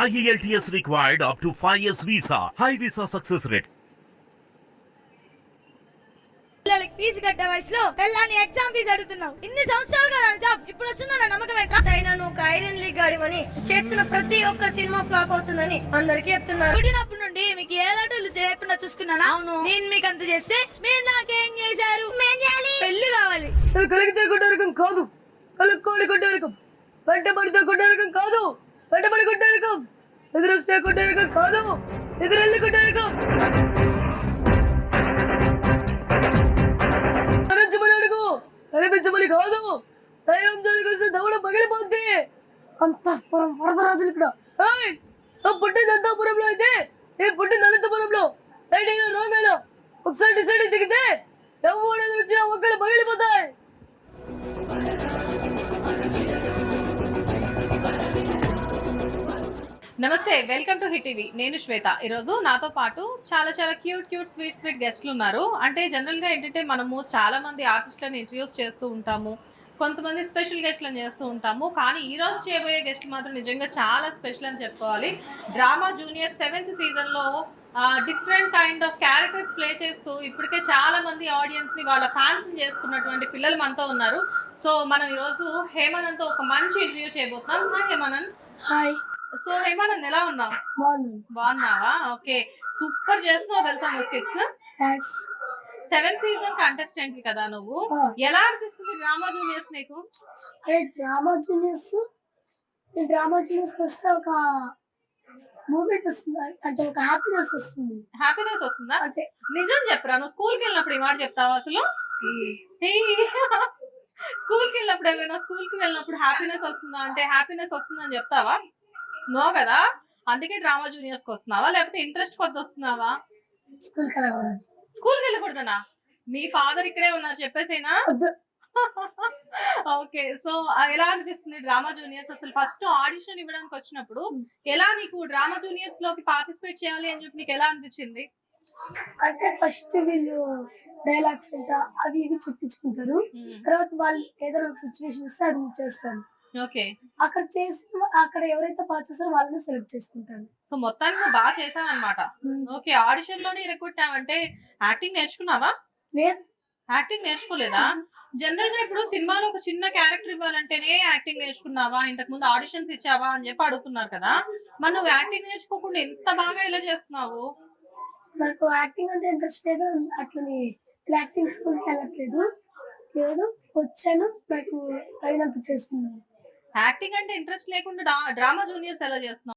IELTS required up to 5 years visa. High visa success rate. పిల్లలకి fee కట్టే వయసులో పిల్లల్ని ఎగ్జామ్ ఫీజు అడుగుతున్నావు. ఇన్ని సంవత్సరాలుగా నా జాబ్ ఇప్పుడు వస్తుందన్న నమ్మకం ఏంట్రా? అయినా నువ్వు ఒక ఐరన్ లీగ్ గాడివని చేస్తున్న ప్రతి ఒక్క సినిమా ఫ్లాప్ అవుతుందని అందరికీ చెప్తున్నారు. పుట్టినప్పటి నుండి మీకు ఏ లాంటి చేయకుండా చూసుకున్నానా? అవును. నేను మీకు అంత చేస్తే మీరు నాకేం చేశారు? పెళ్లి కావాలి. కలిగితే కొట్టరకం కాదు, కలుక్కోని కొట్టరకం, వెంట పడితే కొట్టరకం కాదు, వెంటబడి కొట్టరకం, ఎదురొస్తే కొట్టరకం కాదు, ఎదురెళ్ళి కొట్టరకం. కనిపించమని కాదు, దైవం జరిగేస్తే దవడ పగిలిపోద్ది. అంతఃపురం వరదరాజులు ఇక్కడ. పుట్టింది అంతఃపురంలో అయితే నేను పుట్టింది అనంతపురంలో. రైట్ అయినా రాంగ్ అయినా ఒకసారి డిసైడ్ దిగితే ఎవరు వచ్చినా ఒక్కళ్ళు పగిలిపోతాయి. నమస్తే, వెల్కమ్ టు హిట్ టీవీ. నేను శ్వేత. ఈరోజు నాతో పాటు చాలా క్యూట్ స్వీట్ గెస్ట్లు ఉన్నారు. అంటే జనరల్గా ఏంటంటే మనము చాలా మంది ఆర్టిస్టులను ఇంట్రడ్యూస్ చేస్తూ ఉంటాము, కొంతమంది స్పెషల్ గెస్ట్లను చేస్తూ ఉంటాము. కానీ ఈరోజు చేయబోయే గెస్ట్ మాత్రం నిజంగా చాలా స్పెషల్ అని చెప్పుకోవాలి. డ్రామా జూనియర్ 7th సీజన్లో different kind of characters play చేస్తూ ఇప్పటికే చాలా మంది ఆడియన్స్ని వాళ్ళ ఫ్యాన్స్ చేసుకున్నటువంటి పిల్లలు మనతో ఉన్నారు. సో మనం ఈరోజు హేమానంద్తో ఒక మంచి ఇంటర్వ్యూ చేయబోతున్నాం. Hi Hemanand. Hi. So Hemanand, ఎలా ఉన్నావు? బాగున్నావా? ఓకే, సూపర్ చేస్తున్నావు తెలుసా నువ్వు స్కిట్స్. 7th సీజన్ కంటెస్టెంట్ కదా నువ్వు. ఎలా అనిపిస్తుంది డ్రామా జూనియర్స్ నీకు? డ్రామా జూనియర్స్ వస్తే ఒక మూమెంట్ వస్తుంది, అంటే ఒక హ్యాపీనెస్ వస్తుంది. హ్యాపీనెస్ వస్తుందా? అంటే నిజం చెప్పరా, నువ్వు స్కూల్కి వెళ్ళినప్పుడు ఈ మాట చెప్తావా అసలు? స్కూల్కి వెళ్ళినప్పుడు ఏమైనా స్కూల్కి వెళ్ళినప్పుడు హ్యాపీనెస్ వస్తుందా అంటే హ్యాపీనెస్ వస్తుందని చెప్తావా? నో కదా. అందుకే డ్రామా జూనియర్స్ కి వస్తున్నావా, లేకపోతే ఇంట్రెస్ట్ కొద్ది వస్తున్నావా? స్కూల్కి వెళ్ళకూడదనా? మీ ఫాదర్ ఇక్కడే ఉన్నారు చెప్పేసేనా? ఓకే, సో ఎలా అనిపిస్తుంది డ్రామా జూనియర్స్? అసలు ఫస్ట్ ఆడిషన్ ఇవ్వడానికి వచ్చినప్పుడు ఎలా నీకు డ్రామా జూనియర్స్ లోకి పార్టిసిపేట్ చేయాలి అని చెప్పి నీకు ఎలా అనిపించింది? అంటే ఫస్ట్ వీళ్ళు డైలాగ్స్ అవి ఇవి చెప్పించుకుంటారు. తర్వాత వాళ్ళు ఏదైనా ఒక సిచ్యువేషన్ ఇస్తే అది చేస్తారు. ఓకే, అక్కడ ఎవరైతే బాగా చేస్తారో వాళ్ళని సెలెక్ట్ చేసుకుంటారు. సో మొత్తానికి నువ్వు బాగా చేసావు అనమాట. ఓకే, ఆడిషన్ లోనే ఇరగొట్టావంటే యాక్టింగ్ నేర్చుకున్నావా? లేదు, యాక్టింగ్ నేర్చుకోలేదా? జనరల్ గా ఇప్పుడు సినిమాలో ఒక చిన్న క్యారెక్టర్ ఇవ్వాలంటేనే యాక్టింగ్ నేర్చుకున్నావా, ఇంతకు ముందు ఆడిషన్స్ ఇచ్చావా అని చెప్పి అడుగుతున్నారు కదా. మరి నువ్వు యాక్టింగ్ నేర్చుకోకుండా ఎంత బాగా ఇలా చేస్తున్నావు? నాకు యాక్టింగ్ అంటే ఇంట్రెస్ట్ లేదు, అట్లని యాక్టింగ్ స్కూల్కి వెళ్ళట్లేదు. ఏదో వచ్చాను, నాకు అయినంత చేస్తున్నాను. యాక్టింగ్ అంటే ఇంట్రెస్ట్ లేకుండా డ్రామా జూనియర్స్ ఎలా చేస్తున్నావు?